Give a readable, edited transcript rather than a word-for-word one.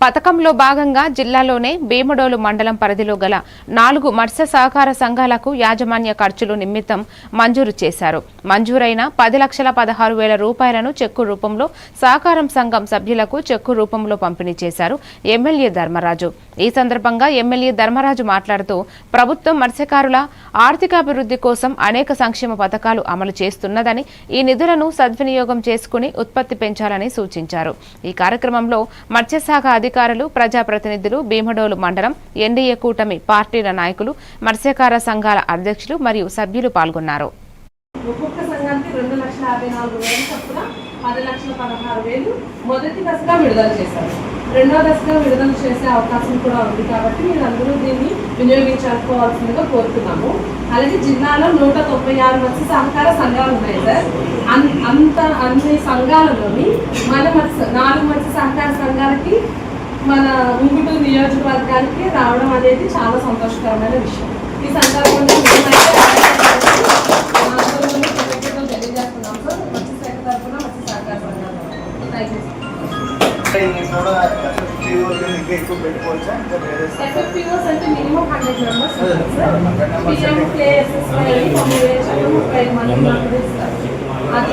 పథకంలో భాగంగా జిల్లాలోనే భీమడోలు మండలం పరిధిలో గల 4 మత్స్య సహకార సంఘాలకు యాజమాన్య ఖర్చులు నిమిత్తం మంజూరు చేశారు. మంజూరైన 10,16,000 రూపాయలను చెక్కు రూపంలో సహకారం సంఘం సభ్యులకు చెక్కు రూపంలో పంపిణీ చేశారు ఎమ్మెల్యే ధర్మరాజు. ఈ సందర్భంగా ఎమ్మెల్యే ధర్మరాజు మాట్లాడుతూ ప్రభుత్వం మత్స్యకారుల ఆర్థికాభివృద్ధి కోసం అనేక సంక్షేమ పథకాలు అమలు చేస్తున్నదని, ఈ నిధులను సద్వినియోగం చేసుకుని ఉత్పత్తి పెంచాలని సూచించారు. ఈ కార్యక్రమంలో మత్స్యశాఖ అధికారులు, ప్రజాప్రతినిధులు, భీమడోలు మండలం ఎన్డీఏ కూటమి పార్టీల నాయకులు, మత్స్యకార సంఘాల అధ్యక్షులు మరియు సభ్యులు పాల్గొన్నారు. ఒక్కొక్క సంఘానికి 2,54,000 చొప్పున 10,16,000 మొదటి దశగా విడుదల చేశారు. రెండవ దశగా విడుదల చేసే అవకాశం కూడా ఉంది కాబట్టి మీరందరూ దీన్ని వినియోగించుకోవాల్సిందిగా కోరుతున్నాము. అలాగే జిల్లాలో 196 మత్స్య సహకార సంఘాలు ఉన్నాయి సార్. అన్ని సంఘాలలోని మన 4 మత్స్య సహకార సంఘాలకి మన ఉంగుటూరు నియోజకవర్గానికి రావడం అనేది చాలా సంతోషకరమైన విషయం. ఈ సందర్భంగా తెలియజేస్తున్నాం సార్. మత్స్యశాఖ తరఫున మత్స్య సహకార సంఘాలు థ్యాంక్ యూ సార్. ఎఫ్ఎఫ్పిఓస్ అంటే మినిమం 100 మెంబర్స్ పిఎం కేఎస్ఎస్వై 35 మంది మాత్రమే ఇస్తారు. అది